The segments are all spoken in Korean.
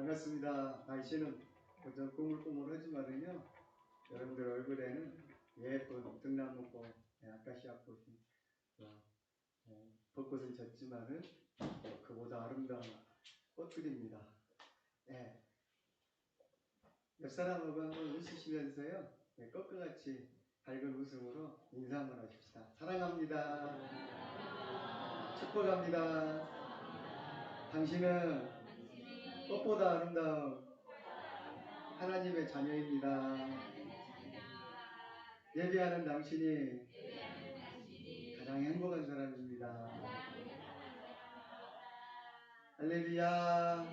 반갑습니다. 날씨는 좀 꾸물꾸물하지만요, 여러분들 얼굴에는 예쁜 등나무꽃, 아카시아 꽃이 벚꽃은 졌지만은 그보다 아름다운 꽃들입니다. 네. 옆 사람하고 한번 웃으시면서요, 꽃과 같이 밝은 웃음으로 인사 한번 하십시다. 사랑합니다. 축복합니다. 당신은 꽃보다 아름다운 하나님의 자녀입니다. 예배하는 당신이 가장 행복한 사람입니다. 할렐루야.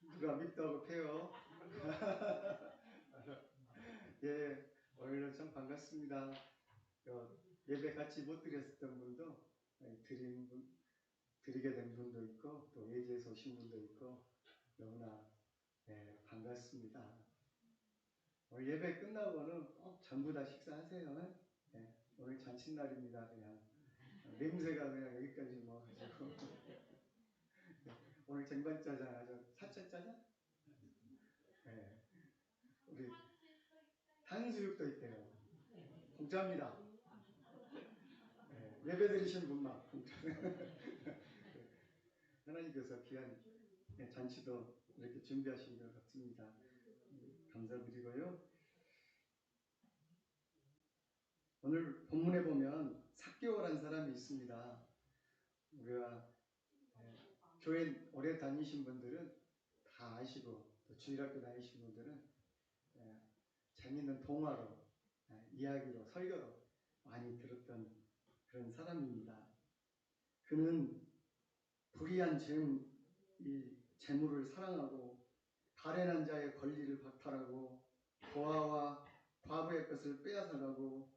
누가 밉다고 패요? 예, 오늘은 참 반갑습니다. 예배 같이 못 드렸었던 분도 드리게 된 분도 있고, 또 예지에서 오신 분도 있고, 너무나 반갑습니다. 오늘 예배 끝나고는 꼭 전부 다 식사하세요. 오늘 잔칫날입니다. 그냥 냄새가 그냥 여기까지 모아가지고 오늘 쟁반짜장 아주 사천짜장? 우리 탕수육도 있대요. 공짜입니다. 예배 드리신 분만 공짜. 하나님께서 귀한 잔치도 이렇게 준비하신 것 같습니다. 감사드리고요. 오늘 본문에 보면 삭개오라는 사람이 있습니다. 우리가 교회 오래 다니신 분들은 다 아시고, 또 주일학교 다니신 분들은 재밌는 동화로, 이야기로, 설교로 많이 들었던 그런 사람입니다. 그는 불의한 재물을 사랑하고, 가련한 자의 권리를 박탈하고, 고아와 과부의 것을 빼앗아가고,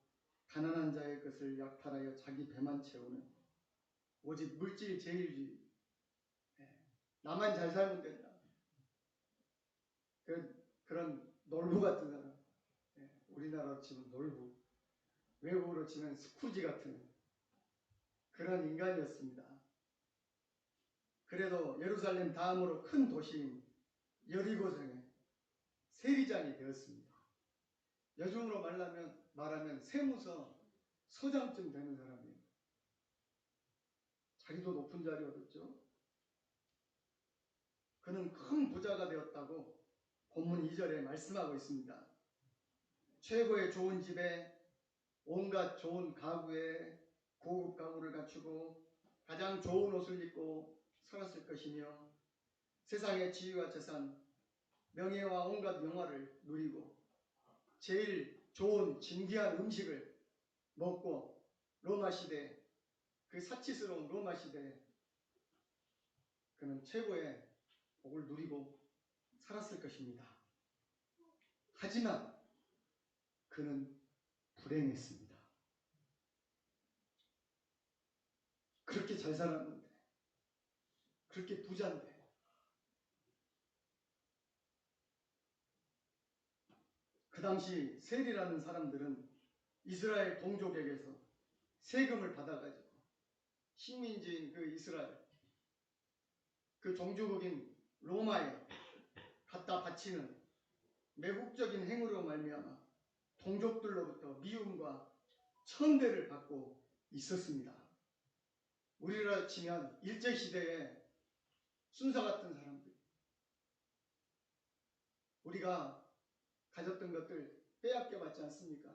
가난한 자의 것을 약탈하여 자기 배만 채우는 오직 물질 제일주의, 나만 잘 살면 된다, 그런 놀부 같은 사람, 우리나라로 치면 놀부, 외국으로 치면 스쿠지 같은 그런 인간이었습니다. 그래도 예루살렘 다음으로 큰 도시인 여리고성의 세리장이 되었습니다. 요즘으로 말하면 세무서 서장쯤 되는 사람이에요. 자리도 높은 자리 얻었죠. 그는 큰 부자가 되었다고 본문 2절에 말씀하고 있습니다. 최고의 좋은 집에, 온갖 좋은 가구에, 고급 가구를 갖추고 가장 좋은 옷을 입고 살았을 것이며, 세상의 지위와 재산, 명예와 온갖 영화를 누리고 제일 좋은 진귀한 음식을 먹고, 로마 시대, 그 사치스러운 로마 시대에 그는 최고의 복을 누리고 살았을 것입니다. 하지만 그는 불행했습니다. 그렇게 잘 살았는데, 그렇게 부자인데, 그 당시 세리라는 사람들은 이스라엘 동족에게서 세금을 받아가지고 식민지인 그 이스라엘, 그 종주국인 로마에 갖다 바치는 매국적인 행위로 말미암아 동족들로부터 미움과 천대를 받고 있었습니다. 우리로 치면 일제시대에 순사 같은 사람들, 우리가 가졌던 것들 빼앗겨 받지 않습니까?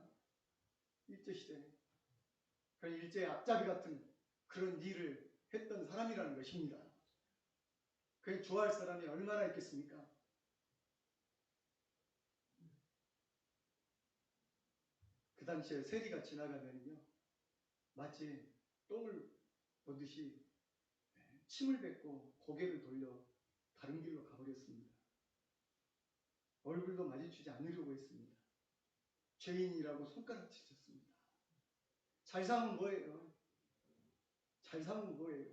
일제시대에 그런 일제의 앞잡이 같은 그런 일을 했던 사람이라는 것입니다. 그게 좋아할 사람이 얼마나 있겠습니까? 그 당시에 세리가 지나가면요, 마치 똥을 보듯이 침을 뱉고 고개를 돌려 다른 길로 가버렸습니다. 얼굴도 마주치지 않으려고 했습니다. 죄인이라고 손가락 치셨습니다. 잘 사면 뭐예요? 잘 사면 뭐예요?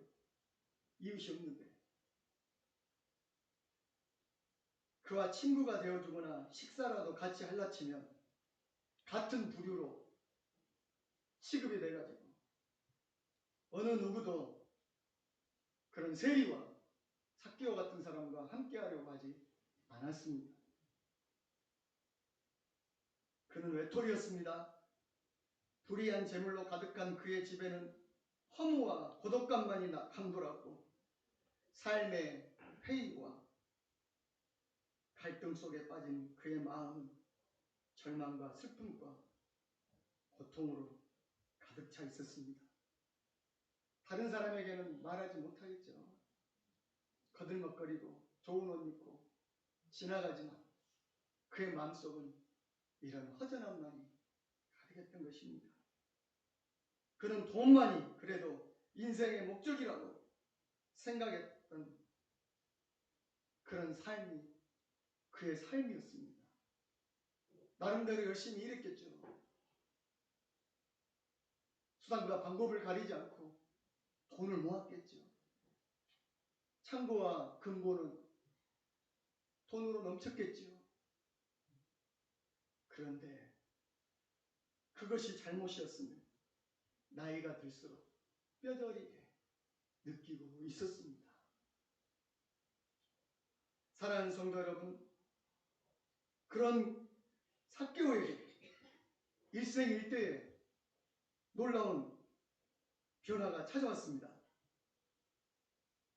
이웃이 없는데. 그와 친구가 되어주거나 식사라도 같이 할라치면 같은 부류로 취급이 돼가지고 어느 누구도 그런 세리와 삭개오 같은 사람과 함께하려고 하지 않았습니다. 그는 외톨이였습니다. 불의한 재물로 가득한 그의 집에는 허무와 고독감만이 감돌았고 삶의 회의와 갈등 속에 빠진 그의 마음은 절망과 슬픔과 고통으로 가득 차 있었습니다. 다른 사람에게는 말하지 못하겠죠. 거들먹거리고 좋은 옷 입고 지나가지만 그의 마음속은 이런 허전함만이 가득했던 것입니다. 그는 돈만이 그래도 인생의 목적이라고 생각했던 그런 삶이 그의 삶이었습니다. 나름대로 열심히 일했겠죠. 수단과 방법을 가리지 않고 돈을 모았겠죠. 창고와 금고는 돈으로 넘쳤겠죠. 그런데 그것이 잘못이었으면 나이가 들수록 뼈저리게 느끼고 있었습니다. 사랑하는 성도 여러분, 그런 삭개오에게 일생일대에 놀라운 변화가 찾아왔습니다.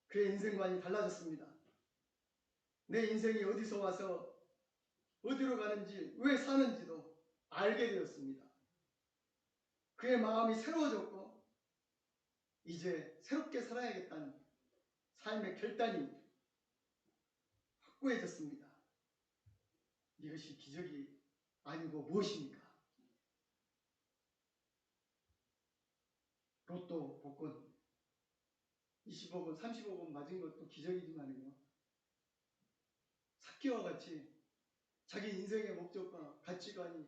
그의 인생관이 달라졌습니다. 내 인생이 어디서 와서 어디로 가는지, 왜 사는지도 알게 되었습니다. 그의 마음이 새로워졌고 이제 새롭게 살아야겠다는 삶의 결단이 확고해졌습니다. 이것이 기적이 아니고 무엇입니까? 로또 복권 20억 원, 30억 원 맞은 것도 기적이지만요. 삭개와 같이 자기 인생의 목적과 가치관이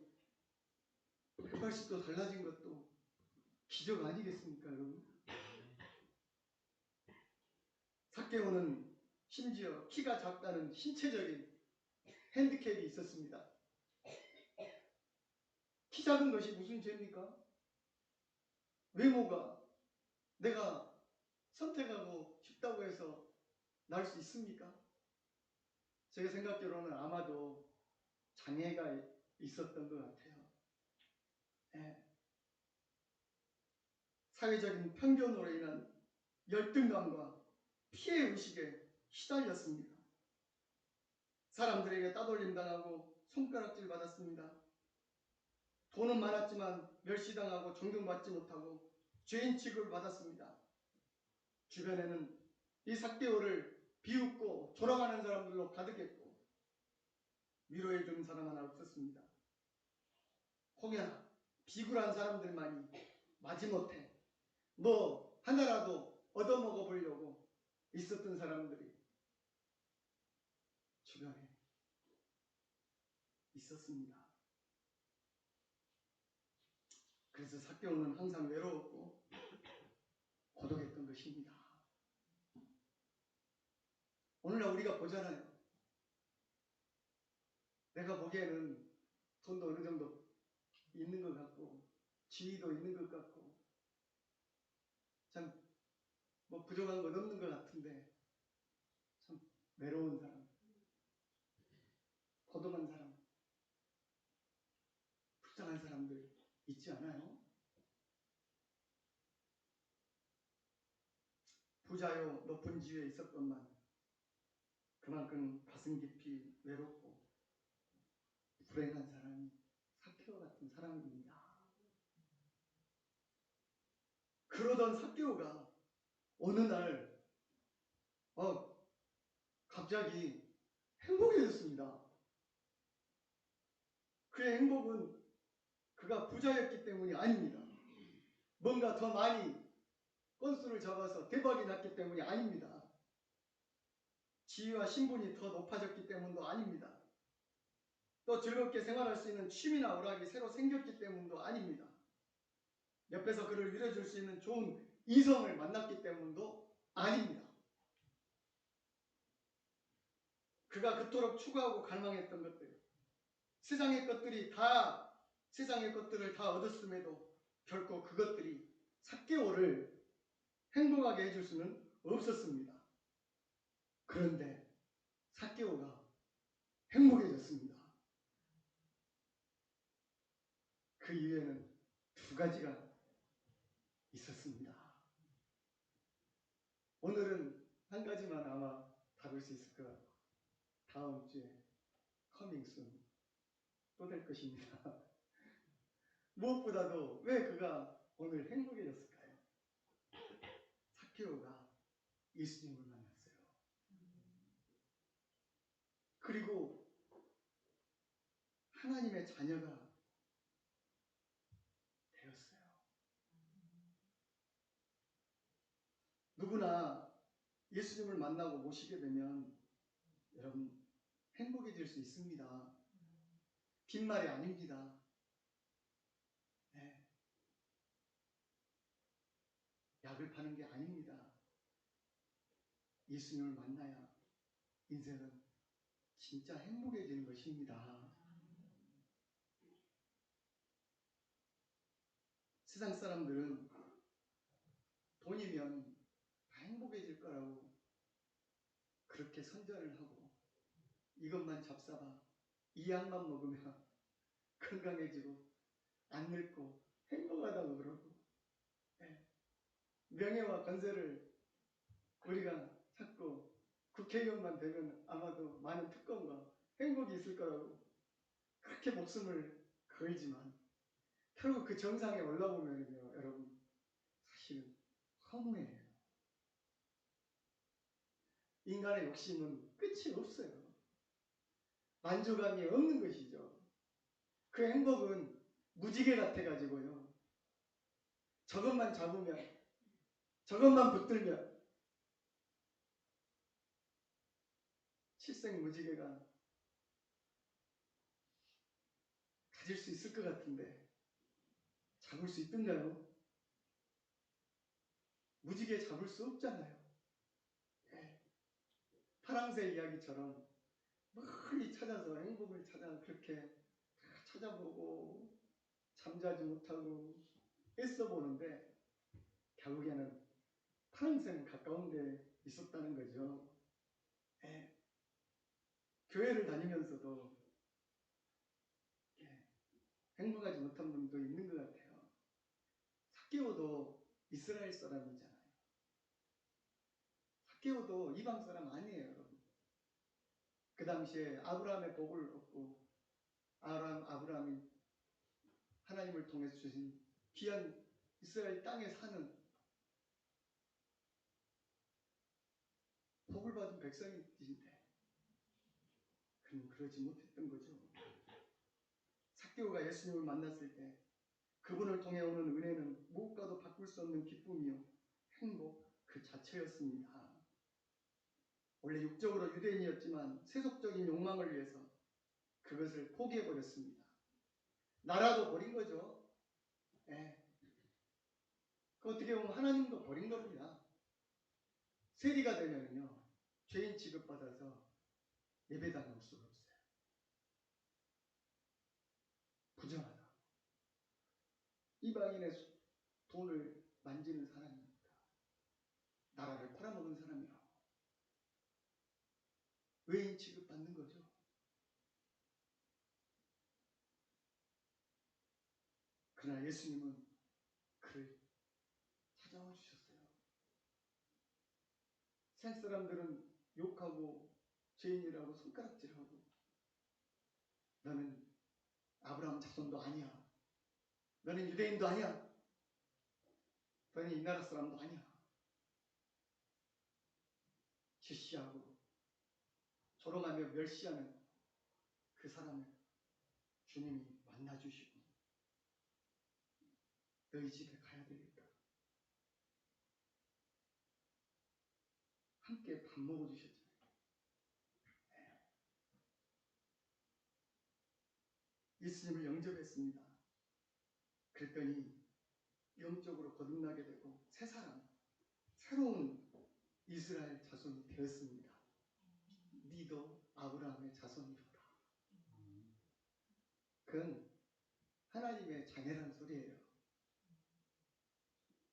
180도 달라진 것도 기적 아니겠습니까, 여러분? 삭개오는 심지어 키가 작다는 신체적인 핸디캡이 있었습니다. 키 작은 것이 무슨 죄입니까? 외모가 내가 선택하고 싶다고 해서 나을 수 있습니까? 제가 생각대로는 아마도 장애가 있었던 것 같아요. 네. 사회적인 편견으로 인한 열등감과 피해의식에 시달렸습니다. 사람들에게 따돌림 당하고 손가락질 받았습니다. 돈은 많았지만 멸시당하고 존경받지 못하고 죄인 취급을 받았습니다. 주변에는 이 삭개오를 비웃고 조롱하는 사람들로 가득했고 위로해주는 사람 하나 없었습니다. 혹여나 비굴한 사람들만이 마지못해 뭐 하나라도 얻어먹어 보려고 있었던 사람들이 주변에 있었습니다. 그래서 삭개오는 항상 외로웠고 고독했던 것입니다. 오늘날 우리가 보잖아요. 내가 보기에는 돈도 어느 정도 있는 것 같고 지위도 있는 것 같고 참 뭐 부족한 것 없는 것 같은데 참 외로운 사람, 고독한 사람, 불쌍한 사람들 있지 않아요? 부자요 높은 지위에 있었건만 그만큼 가슴 깊이 외롭고 불행한 사람이 삭개오 같은 사람입니다. 그러던 삭개오가 어느 날 갑자기 행복해졌습니다. 그의 행복은 그가 부자였기 때문이 아닙니다. 뭔가 더 많이 건수를 잡아서 대박이 났기 때문이 아닙니다. 지위와 신분이 더 높아졌기 때문도 아닙니다. 또 즐겁게 생활할 수 있는 취미나 오락이 새로 생겼기 때문도 아닙니다. 옆에서 그를 위로줄 수 있는 좋은 이성을 만났기 때문도 아닙니다. 그가 그토록 추구하고 갈망했던 것들, 세상의 것들을 다 얻었음에도 결코 그것들이 삭개오를 행복하게 해줄 수는 없었습니다. 그런데 삭개오가 행복해졌습니다. 그 이유에는 두 가지가 있었습니다. 오늘은 한 가지만 아마 다룰 수 있을 것 같고 다음 주에 커밍 순 또 될 것입니다. 무엇보다도 왜 그가 오늘 행복해졌을까요? 삭개오가 예수님을 만났어요. 그리고 하나님의 자녀가 되었어요. 누구나 예수님을 만나고 모시게 되면 여러분 행복해질 수 있습니다. 빈말이 아닙니다. 네. 약을 파는 게 아닙니다. 예수님을 만나야 인생은 진짜 행복해지는 것입니다. 세상 사람들은 돈이면 다 행복해질 거라고 그렇게 선전을 하고 이것만 잡사봐 이 약만 먹으면 건강해지고 안 늙고 행복하다고 그러고 네. 명예와 건세를 우리가 찾고 국회의원만 되면 아마도 많은 특권과 행복이 있을 거라고 그렇게 목숨을 걸지만 결국 그 정상에 올라오면요 여러분 사실은 허무해요. 인간의 욕심은 끝이 없어요. 만족감이 없는 것이죠. 그 행복은 무지개 같아가지고요. 저것만 잡으면 저것만 붙들면 칠색 무지개가 가질 수 있을 것 같은데 잡을 수 있던가요? 무지개 잡을 수 없잖아요. 네. 파랑새 이야기처럼 멀리 찾아서 행복을 찾아 그렇게 다 찾아보고 잠자지 못하고 애써 보는데 결국에는 파랑새는 가까운 데 있었다는 거죠. 네. 교회를 다니면서도 행복하지 못한 분도 있는 것 같아요. 삭개오도 이스라엘 사람이잖아요. 삭개오도 이방 사람 아니에요, 여러분. 그 당시에 아브라함의 복을 얻고 아브라함이 하나님을 통해서 주신 귀한 이스라엘 땅에 사는 복을 받은 백성인데 그는 그러지 못했던 거죠. 삭개오가 예수님을 만났을 때 그분을 통해 오는 은혜는 무엇과도 바꿀 수 없는 기쁨이요 행복 그 자체였습니다. 원래 육적으로 유대인이었지만 세속적인 욕망을 위해서 그것을 포기해버렸습니다. 나라도 버린 거죠. 네. 그 어떻게 보면 하나님도 버린 겁니다. 세리가 되면요 죄인 취급받아서 예배당에 올 수가 없어요. 부정하다. 이방인의 돈을 만지는 사람입니다. 나라를 팔아먹은 사람이라고. 외인 취급받는 거죠. 그러나 예수님은 그를 찾아와 주셨어요. 세상 사람들은 욕하고 죄인이라고 손가락질하고 너는 아브라함 자손도 아니야. 너는 유대인도 아니야. 너는 이 나라 사람도 아니야. 질시하고 조롱하며 멸시하는 그 사람을 주님이 만나주시고 너희 집에 가야 되겠다. 함께 밥 먹어주셨잖아요. 예수님을 영접했습니다. 그랬더니 영적으로 거듭나게 되고 새 사람, 새로운 이스라엘 자손이 되었습니다. 니도 아브라함의 자손이로다. 그건 하나님의 자녀란 소리예요.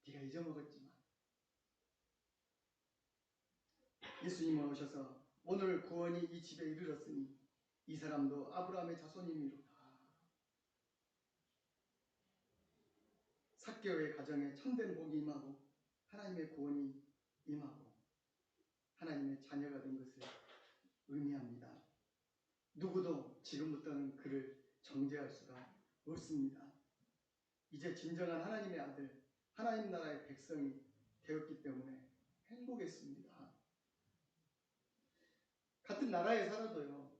네가 잊어먹었지만 예수님은 오셔서 오늘 구원이 이 집에 이르렀으니 이 사람도 아브라함의 자손이미로다. 삭개오의 가정에 참된 복이 임하고 하나님의 구원이 임하고 하나님의 자녀가 된 것을 의미합니다. 누구도 지금부터는 그를 정죄할 수가 없습니다. 이제 진정한 하나님의 아들, 하나님 나라의 백성이 되었기 때문에 행복했습니다. 같은 나라에 살아도요,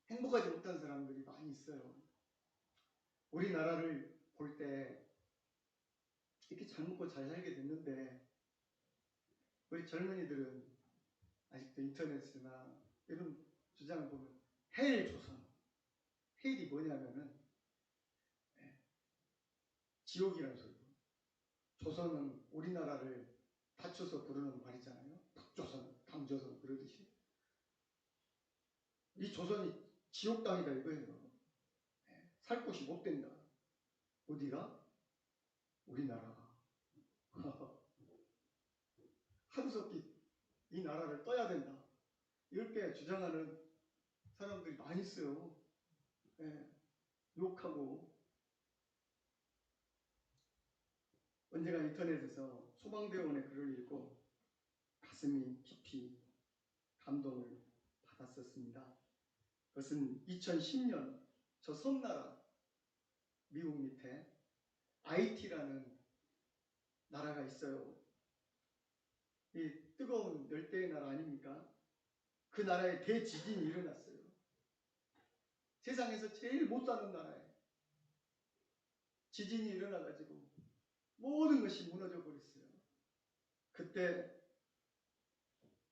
행복하지 못한 사람들이 많이 있어요. 우리나라를 볼 때 이렇게 잘 먹고 잘 살게 됐는데 우리 젊은이들은 아직도 인터넷이나 이런 주장을 보면 해일 조선, 해일이 뭐냐면은 지옥이라는 소리고, 조선은 우리나라를 받쳐서 부르는 말이잖아요. 북조선, 남조선 그러듯이 이 조선이 지옥 땅이다 이거예요. 살 곳이 못 된다. 어디가? 우리나라가. 하루속히 이 나라를 떠야 된다. 이렇게 주장하는 사람들이 많이 있어요. 욕하고. 언젠가 인터넷에서 소방대원의 글을 읽고 가슴이 깊이 감동을 받았었습니다. 그것은 2010년 저 섬나라 미국 밑에 IT라는 나라가 있어요. 이 뜨거운 열대의 나라 아닙니까? 그 나라에 대지진이 일어났어요. 세상에서 제일 못 사는 나라에 지진이 일어나가지고 모든 것이 무너져 버렸어요. 그때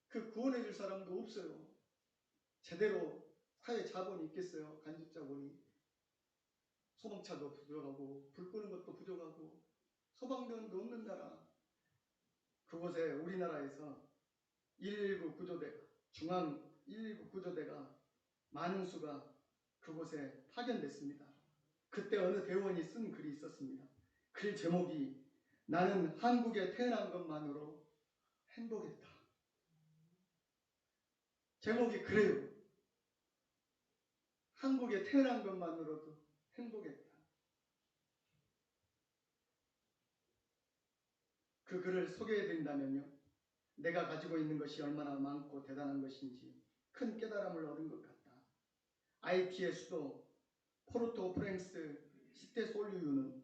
그 구원해줄 사람도 없어요. 제대로 사회 자본이 있겠어요. 간접 자본이. 소방차도 부족하고 불 끄는 것도 부족하고 소방대원도 없는 나라. 그곳에 우리나라에서 119 구조대가, 중앙 119 구조대가 많은 수가 그곳에 파견됐습니다. 그때 어느 대원이 쓴 글이 있었습니다. 글 제목이 나는 한국에 태어난 것만으로 행복했다. 제목이 그래요. 한국에 태어난 것만으로도 행복했다. 그 글을 소개해드린다면요, 내가 가지고 있는 것이 얼마나 많고 대단한 것인지 큰 깨달음을 얻은 것 같다. IT의 수도 포르토 프랭스 시테솔리우는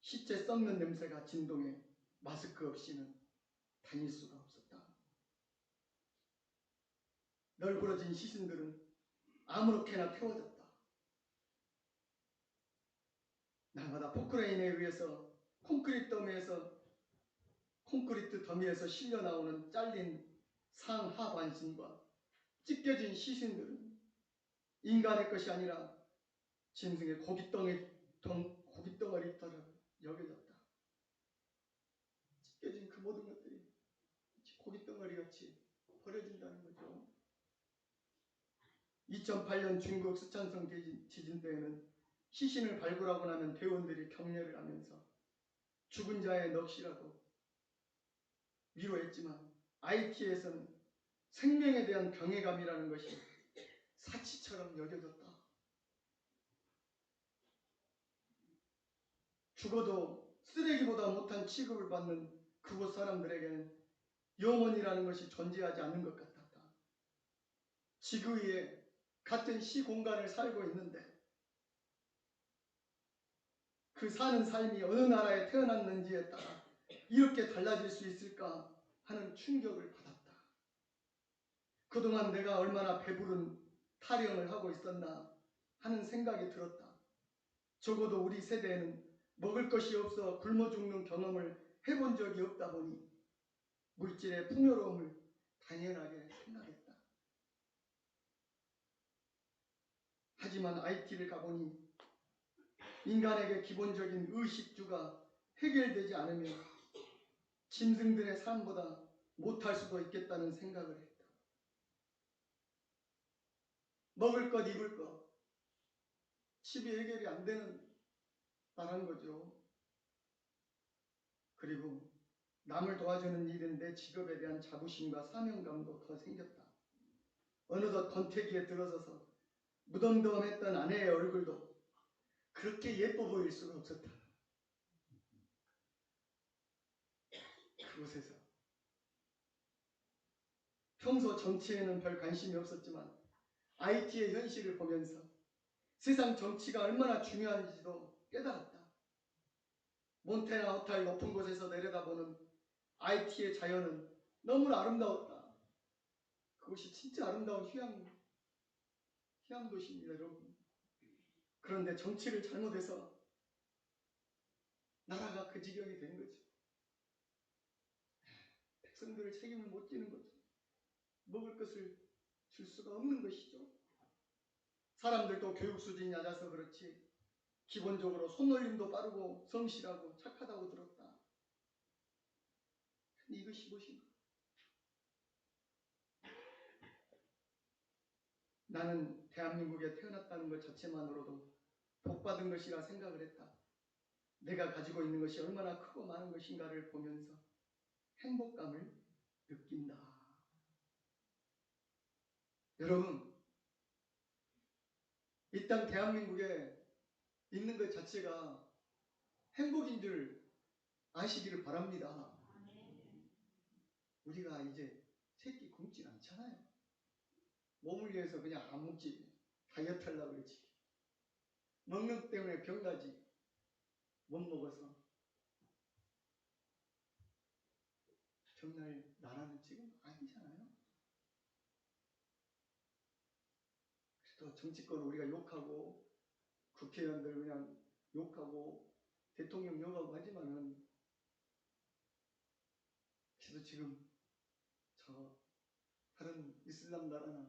시체 썩는 냄새가 진동해 마스크 없이는 다닐 수가 없었다. 널브러진 시신들은 아무렇게나 태워졌다. 날마다 포크레인에 의해서 콘크리트 더미에서 실려 나오는 잘린 상하반신과 찢겨진 시신들은 인간의 것이 아니라 짐승의 고깃덩어리처럼 여겨졌다. 찢겨진 그 모든 것들이 고깃덩어리같이 버려진다는 거죠. 2008년 중국 스촨성 지진 때에는 시신을 발굴하고 나면 대원들이 격려를 하면서 죽은 자의 넋이라도 위로했지만 IT에서는 생명에 대한 경외감이라는 것이 사치처럼 여겨졌다. 죽어도 쓰레기보다 못한 취급을 받는 그곳 사람들에게는 영혼이라는 것이 존재하지 않는 것 같았다. 지구 위에 같은 시공간을 살고 있는데 그 사는 삶이 어느 나라에 태어났는지에 따라 이렇게 달라질 수 있을까 하는 충격을 받았다. 그동안 내가 얼마나 배부른 타령을 하고 있었나 하는 생각이 들었다. 적어도 우리 세대에는 먹을 것이 없어 굶어 죽는 경험을 해본 적이 없다 보니 물질의 풍요로움을 당연하게 생각했다. 하지만 IT를 가보니 인간에게 기본적인 의식주가 해결되지 않으면 짐승들의 삶보다 못할 수도 있겠다는 생각을 했다. 먹을 것, 입을 것, 집이 해결이 안 되는 나라는 거죠. 그리고 남을 도와주는 일은 내 직업에 대한 자부심과 사명감도 더 생겼다. 어느덧 권태기에 들어서서 무덤덤했던 아내의 얼굴도 그렇게 예뻐 보일 수가 없었다. 그곳에서 평소 정치에는 별 관심이 없었지만 IT의 현실을 보면서 세상 정치가 얼마나 중요한지도 깨달았다. 몬테나 호탈 높은 곳에서 내려다보는 IT의 자연은 너무나 아름다웠다. 그곳이 진짜 아름다운 휴양 도시입니다, 여러분. 그런데 정치를 잘못해서 나라가 그 지경이 된 거죠. 백성들을 책임을 못 지는 거죠. 먹을 것을 줄 수가 없는 것이죠. 사람들도 교육 수준이 낮아서 그렇지 기본적으로 손놀림도 빠르고 성실하고 착하다고 들었다. 근데 이것이 무엇인가? 나는 대한민국에 태어났다는 것 자체만으로도 복받은 것이라 생각을 했다. 내가 가지고 있는 것이 얼마나 크고 많은 것인가를 보면서 행복감을 느낀다. 여러분, 이 땅 대한민국에 있는 것 자체가 행복인 줄 아시기를 바랍니다. 우리가 이제 새끼 굶진 않잖아요. 몸을 위해서 그냥 안 먹지. 다이어트 하려고 그러지. 먹는 것 때문에 병나지. 못 먹어서. 병날 나라는 지금 아니잖아요. 그래도 정치권 우리가 욕하고 국회의원들 그냥 욕하고 대통령 욕하고 하지만은 그래도 지금 저 다른 이슬람 나라나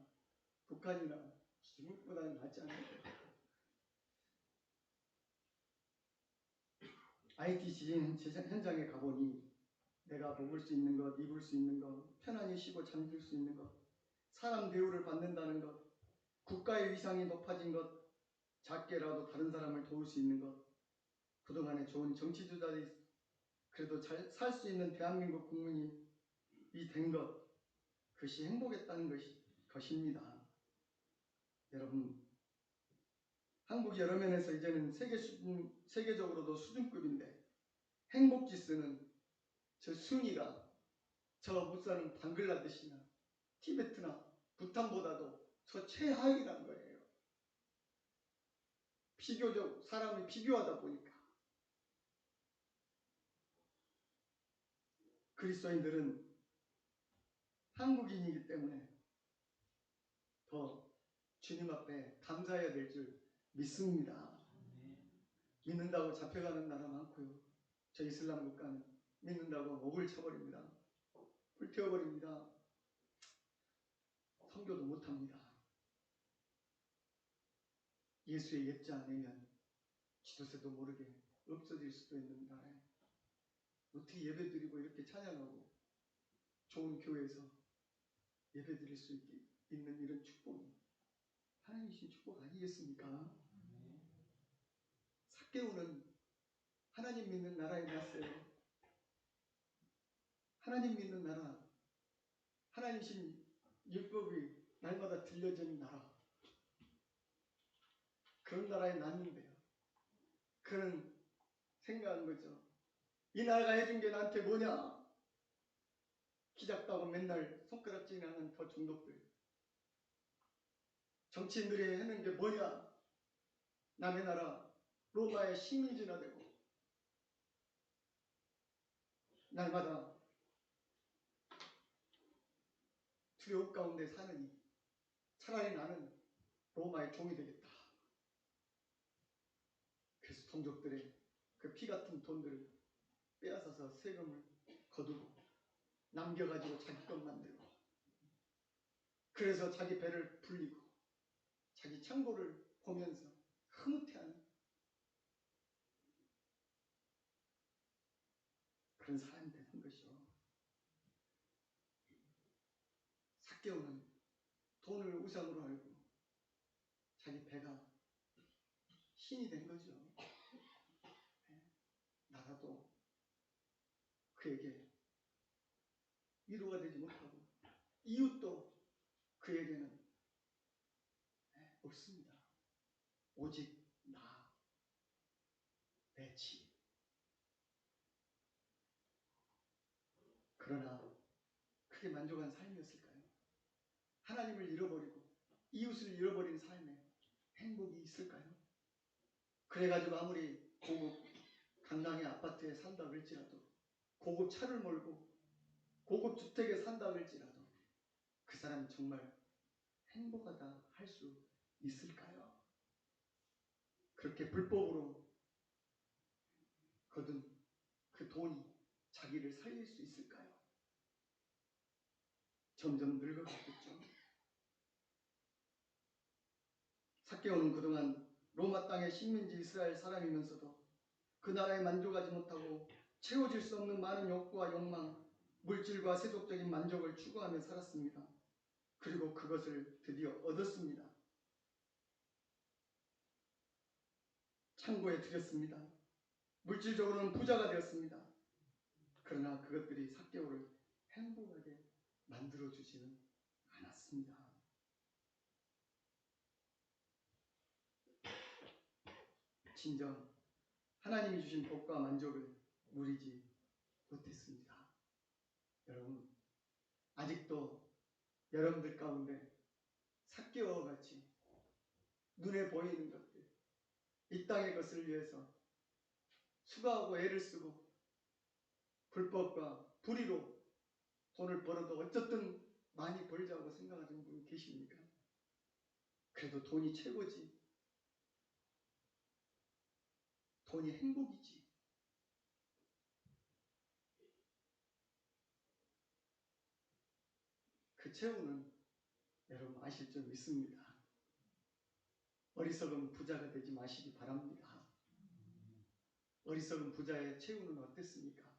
북한이나 중국보다는 낫지 않을까. IT 지진 현장에 가보니 내가 먹을 수 있는 것, 입을 수 있는 것, 편안히 쉬고 잠들 수 있는 것, 사람 대우를 받는다는 것, 국가의 위상이 높아진 것, 작게라도 다른 사람을 도울 수 있는 것, 그동안에 좋은 정치 주자들이 그래도 잘 살 수 있는 대한민국 국민이 된 것, 그것이 행복했다는 것입니다. 여러분, 한국이 여러 면에서 이제는 세계적으로도 수준급인데 행복 지수는 저 순위가 저 못 사는 방글라데시나 티베트나 부탄보다도 저 최하위란 거예요. 비교적 사람이 비교하다 보니까 그리스도인들은 한국인이기 때문에 더 주님 앞에 감사해야 될 줄 믿습니다. 믿는다고 잡혀가는 나라 많고요. 저 이슬람 국가는 믿는다고 목을 쳐버립니다. 불태워버립니다. 선교도 못합니다. 예수의 예자 안 내면 지도새도 모르게 없어질 수도 있는 나라에 어떻게 예배드리고 이렇게 찬양하고 좋은 교회에서 예배드릴 수 있는 이런 축복이 하나님 주신 축복 아니겠습니까? 삭개오는 하나님 믿는 나라에 났어요. 하나님 믿는 나라, 하나님 신 율법이 날마다 들려지는 나라, 그런 나라에 났는데요. 그는 생각한 거죠. 이 나라가 해준 게 나한테 뭐냐? 키 작다고 맨날 손가락질하는 더 종족들. 정치인들이 해는 게 뭐냐? 남의 나라 로마의 식민지나 되고 날마다 두려움 가운데 사느니 차라리 나는 로마의 종이 되겠다. 그래서 동족들의 그 피 같은 돈들을 빼앗아서 세금을 거두고 남겨가지고 자기 것 만들고 그래서 자기 배를 불리고 자기 창고를 보면서 흐뭇해하는 그런 사람이 되는 것이요. 삭개오는 돈을 우상으로 알고 자기 배가 신이 된 거죠. 나라도 그에게 이웃도 그에게는 없습니다. 오직 나, 내 집. 그러나 그게 만족한 삶이었을까요? 하나님을 잃어버리고 이웃을 잃어버린 삶에 행복이 있을까요? 그래가지고 아무리 고급 강남의 아파트에 산다 할지라도, 고급 차를 몰고 고급 주택에 산다 할지라도 그 사람이 정말 행복하다 할 수 있을까요? 그렇게 불법으로 거둔 그 돈이 자기를 살릴 수 있을까요? 점점 늙어갔겠죠. 삭개오는 그동안 로마 땅의 식민지 이스라엘 사람이면서도 그 나라에 만족하지 못하고 채워질 수 없는 많은 욕구와 욕망, 물질과 세속적인 만족을 추구하며 살았습니다. 그리고 그것을 드디어 얻었습니다. 창고에 들였습니다. 물질적으로는 부자가 되었습니다. 그러나 그것들이 삭개오를 행복하게 만들어주지는 않았습니다. 진정 하나님이 주신 복과 만족을 누리지 못했습니다. 여러분, 아직도 여러분들 가운데 삭개오와 같이 눈에 보이는 것들, 이 땅의 것을 위해서 수고하고 애를 쓰고 불법과 불의로 돈을 벌어도 어쨌든 많이 벌자고 생각하시는 분이 계십니까? 그래도 돈이 최고지. 돈이 행복이지. 그 최후는 여러분 아실 줄 믿습니다. 어리석은 부자가 되지 마시기 바랍니다. 어리석은 부자의 최후는 어땠습니까?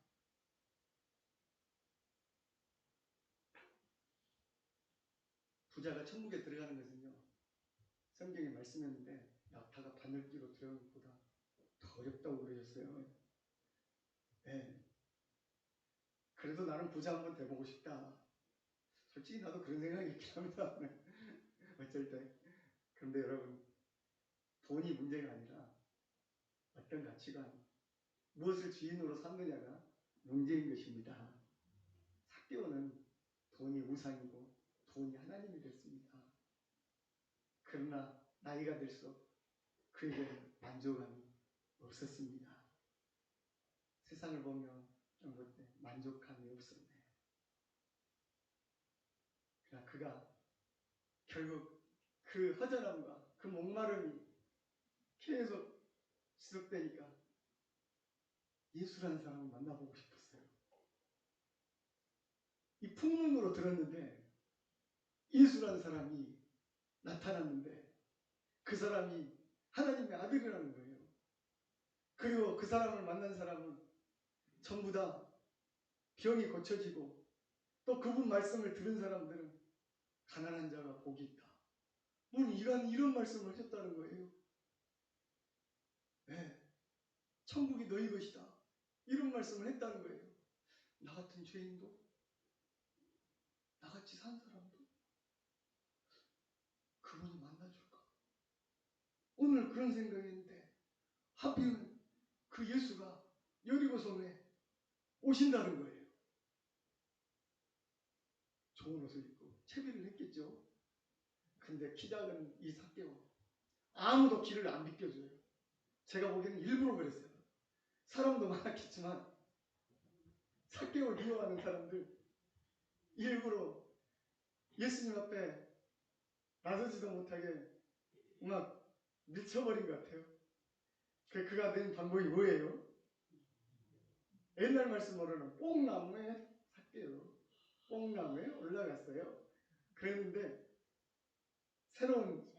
부자가 천국에 들어가는 것은요, 성경에 말씀했는데 낙타가 바늘 끼고 들어가는 것보다 더 어렵다고 그러셨어요. 네. 그래도 나는 부자 한번 돼보고 싶다. 솔직히 나도 그런 생각이 있긴 합니다. 어쩔 때. 그런데 여러분, 돈이 문제가 아니라 어떤 가치관, 무엇을 주인으로 삼느냐가 문제인 것입니다. 삭개오는 돈이 우상이고 돈이 하나님이 됐습니다. 그러나 나이가 들수록 그에게는 만족감이 없었습니다. 세상을 보며 좀 그때 만족감이 없었네. 그러나 그가 결국 그 허전함과 그 목마름이 계속 지속되니까 예수라는 사람을 만나보고 싶었어요. 이 풍문으로 들었는데 예수라는 사람이 나타났는데 그 사람이 하나님의 아들이라는 거예요. 그리고 그 사람을 만난 사람은 전부 다 병이 고쳐지고 또 그분 말씀을 들은 사람들은 가난한 자가 복이 있다. 뭘 이런 말씀을 하셨다는 거예요. 네, 천국이 너희 것이다. 이런 말씀을 했다는 거예요. 나 같은 죄인도, 나같이 산 사람도 그분이 만나줄까? 오늘 그런 생각했는데 하필은 그 예수가 여리고성에 오신다는 거예요. 좋은 옷을 입고 채비를 했겠죠. 근데 키 작은 이 삭개오 아무도 길을 안 비켜줘요. 제가 보기에는 일부러 그랬어요. 사람도 많았겠지만 삭개오를 미워하는 사람들 일부러 예수님 앞에 나서지도 못하게 막 미쳐버린 것 같아요. 그가 낸 방법이 뭐예요? 옛날 말씀으로는 뽕나무에 삭개오, 뽕나무에 올라갔어요. 그랬는데 새로운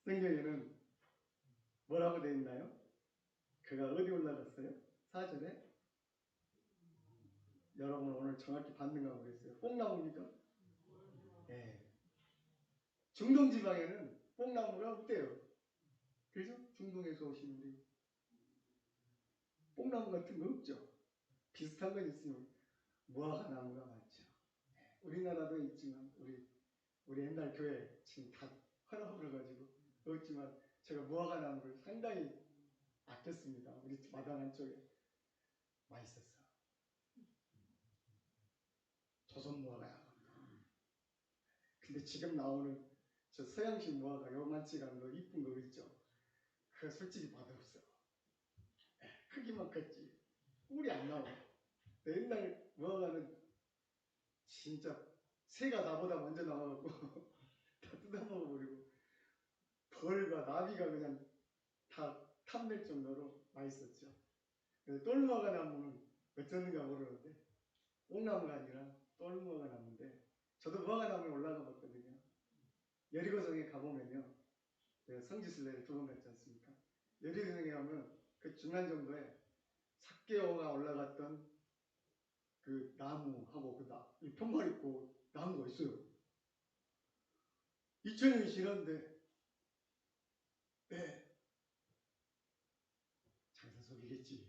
성경에는 뭐라고 되어 있나요? 그가 어디 올라갔어요? 4절에 여러분 오늘 정확히 받는가 모르겠어요. 뽕나무입니까? 네. 중동 지방에는 뽕나무가 없대요. 그래서 중동에서 오신 우리 뽕나무 같은 거 없죠. 비슷한 건 있으면 무화과 나무가 많죠. 네. 우리나라도 있지만 우리 옛날 교회 지금 다 헐어버려가지고 없지만 제가 무화과 나무를 상당히 아꼈습니다. 우리 마당 한쪽에 맛있었어. 조선 무화과야. 근데 지금 나오는 저 서양식 무화과 요만치가 않은 거 이쁜 거 있죠? 그거 솔직히 맛없어. 크기만 컸지 꿀이 안 나와. 옛날 무화과는 진짜 새가 나보다 먼저 나와갖고 다 뜯어먹어버리고 벌과 나비가 그냥 다 탐낼 정도로 맛있었죠. 똘무화과 나무는 어쩌는가 모르는데 옥나무가 아니라 똘무화과 나무인데 저도 무화과 나무에 올라가 봤거든요. 여리고성에 가보면요. 제가 성지순례를 2번 갔지 않습니까? 여리고성에 가면 그 중간 정도에 삭개오가 올라갔던 그 나무하고 그 편말 있고 나무가 있어요. 2000년이 지났는데 네. 장사 속이겠지.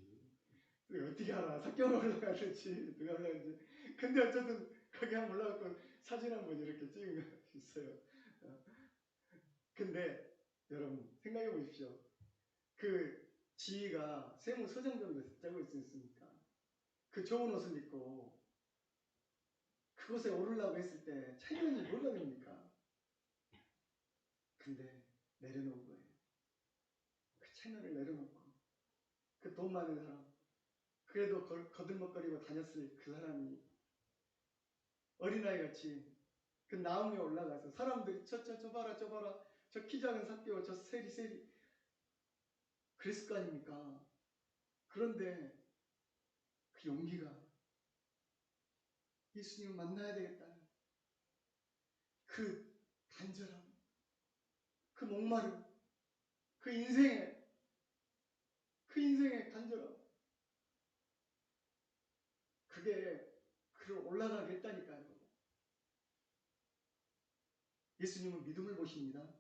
어떻게 알아? 삭개오가 올라갔는지 누가 올라갔는지. 근데 어쨌든 거기 한번 올라갔고 사진 한번 이렇게 찍은 거 있어요. 근데 여러분 생각해 보십시오. 그 지희가 세무서장 정도 짜고 있으니까 그 좋은 옷을 입고 그곳에 오르려고 했을 때 체면이 뭐가 됩니까? 근데 내려놓은 거예요. 그 체면을 내려놓고 그 돈 많은 사람 그래도 거들먹거리고 다녔을 그 사람이 어린아이같이 그 나무에 올라가서 사람들이 저 봐라 저 봐라 저 키 작은 삭개오 저 세리 그랬을 거 아닙니까? 그런데 그 용기가 예수님을 만나야 되겠다는 그 간절함, 그 목마름, 그 인생의 간절함, 그게 그를 올라가게 했다니까요. 예수님은 믿음을 보십니다.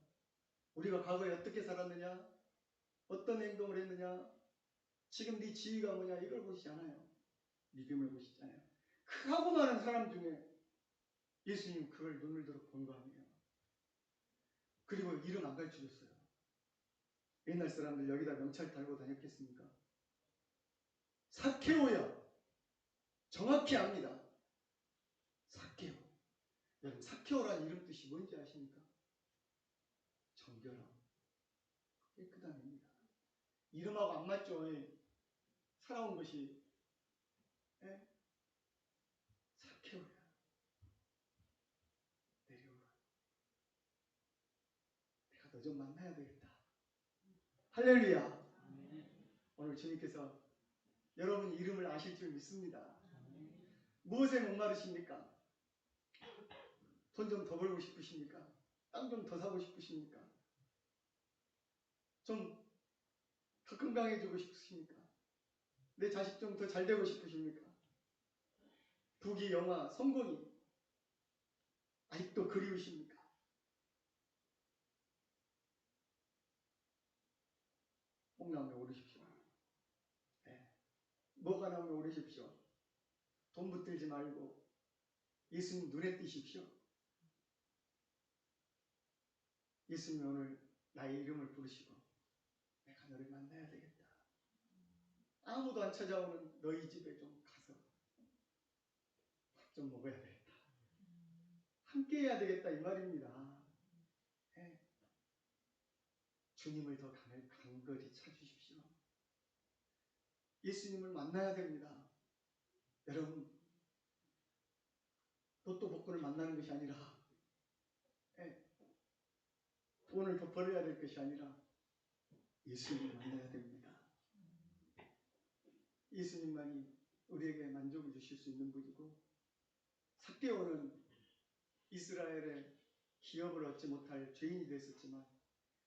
우리가 과거에 어떻게 살았느냐, 어떤 행동을 했느냐, 지금 네 지위가 뭐냐 이걸 보시지 않아요. 믿음을 보시잖아요. 그 하고 많은 사람 중에 예수님 그걸 눈을 들어 본 거 아니에요. 그리고 이름 안 가르쳐줬어요. 옛날 사람들 여기다 명찰 달고 다녔겠습니까? 삭개오야. 정확히 압니다. 삭개오. 여러분 삭개오라는 이름 뜻이 뭔지 아십니까? 정결함. 깨끗함입니다. 이름하고 안 맞죠? 살아온 것이. 예? 삭개오야. 내려오라. 내가 너 좀 만나야 되겠다. 할렐루야. 오늘 주님께서 여러분 이름을 아실 줄 믿습니다. 무엇에 목마르십니까? 돈 좀 더 벌고 싶으십니까? 땅 좀 더 사고 싶으십니까? 좀 더 건강해지고 싶으십니까? 내 자식 좀 더 잘 되고 싶으십니까? 부귀, 영화, 성공이 아직도 그리우십니까? 뽕나무에 오르십시오. 네. 뭐가 나오면 오르십시오. 돈 붙들지 말고 예수님 눈에 띄십시오. 예수님 오늘 나의 이름을 부르시고 내가 너를 만나야 되겠다. 아무도 안 찾아오는 너희 집에 좀 가서 밥 좀 먹어야 되겠다. 함께 해야 되겠다 이 말입니다. 네. 주님을 더 간절히 찾으십시오. 예수님을 만나야 됩니다. 여러분 로또 복권을 만나는 것이 아니라 돈을 더 벌어야 될 것이 아니라 예수님을 만나야 됩니다. 예수님만이 우리에게 만족을 주실 수 있는 분이고 삭개오는 이스라엘의 기업을 얻지 못할 죄인이 됐었지만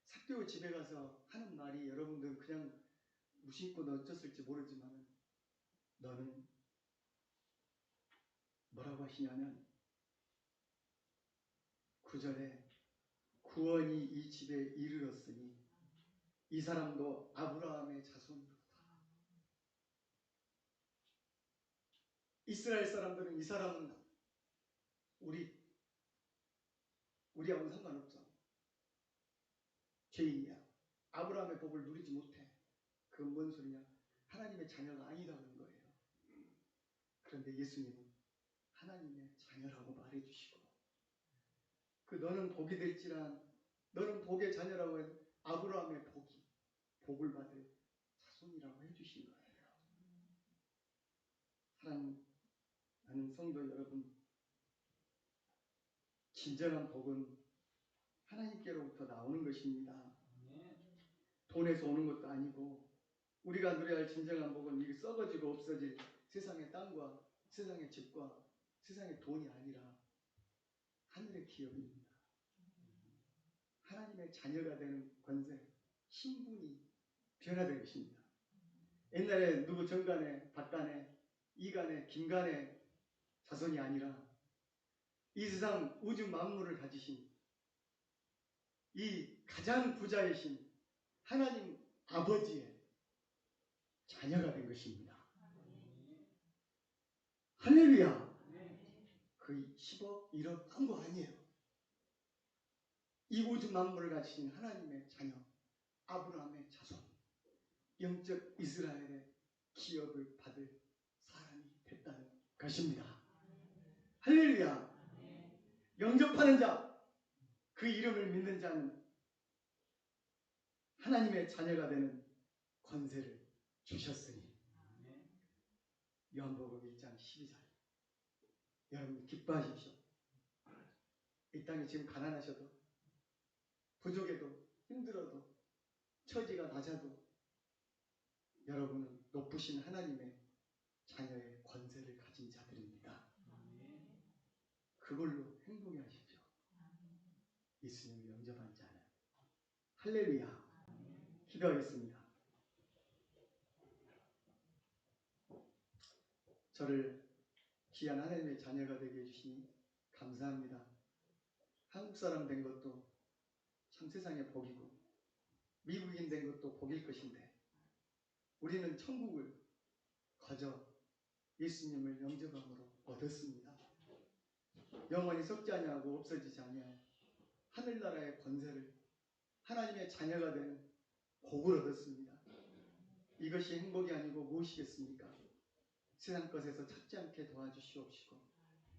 삭개오 집에 가서 하는 말이 여러분들은 그냥 무심코 어쩌을지 모르지만 너는 뭐라고 하시냐면 9절에 구원이 이 집에 이르렀으니 이 사람도 아브라함의 자손이로다. 이스라엘 사람들은 이 사람은 우리하고는 상관없죠. 죄인이야. 아브라함의 복을 누리지 못해. 그건 뭔 소리냐? 하나님의 자녀가 아니라는 거예요. 그런데 예수님은 하나님의 자녀라고 말해주시고, 너는 복이 될지란, 너는 복의 자녀라고 해서 아브라함의 복을 받을 자손이라고 해주신 거예요. 사랑하는 성도 여러분, 진정한 복은 하나님께로부터 나오는 것입니다. 돈에서 오는 것도 아니고, 우리가 누려야 할 진정한 복은 이게 썩어지고 없어질 세상의 땅과 세상의 집과 세상의 돈이 아니라 하늘의 기업입니다. 하나님의 자녀가 되는 권세, 신분이 변화된 것입니다. 옛날에 누구 정간에, 박간에, 이간에, 김간에 자손이 아니라 이 세상 우주 만물을 가지신 이 가장 부자이신 하나님 아버지의 자녀가 된 것입니다. 할렐루야. 그 10억, 1억 딴 거 아니에요. 이 우주 만물을 가지신 하나님의 자녀, 아브라함의 자손, 영적 이스라엘의 기업을 받을 사람이 됐다는 것입니다. 할렐루야. 영접하는 자, 그 이름을 믿는 자는 하나님의 자녀가 되는 권세를 주셨으니. 요한복음 1장 12절. 여러분 기뻐하십시오. 이 땅에 지금 가난하셔도, 부족해도, 힘들어도, 처지가 낮아도 여러분은 높으신 하나님의 자녀의 권세를 가진 자들입니다. 그걸로 행복해 하십시오. 예수님을 영접한 자는. 할렐루야. 기도하겠습니다. 저를 귀한 하나님의 자녀가 되게 해주시니 감사합니다. 한국 사람 된 것도 참 세상의 복이고, 미국인 된 것도 복일 것인데, 우리는 천국을 거저 예수님을 영접함으로 얻었습니다. 영원히 썩지 아니하고 없어지지 아니할 하늘나라의 권세를, 하나님의 자녀가 되는 복을 얻었습니다. 이것이 행복이 아니고 무엇이겠습니까? 세상 것에서 찾지 않게 도와주시옵시고,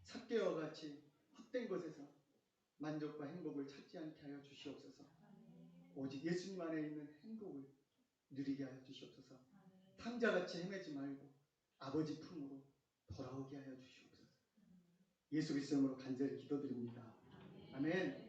삭개와 같이 헛된 것에서 만족과 행복을 찾지 않게 하여 주시옵소서. 오직 예수님 안에 있는 행복을 누리게 하여 주시옵소서. 탕자같이 헤매지 말고 아버지 품으로 돌아오게 하여 주시옵소서. 예수 그리스도 이름으로 간절히 기도드립니다. 아멘.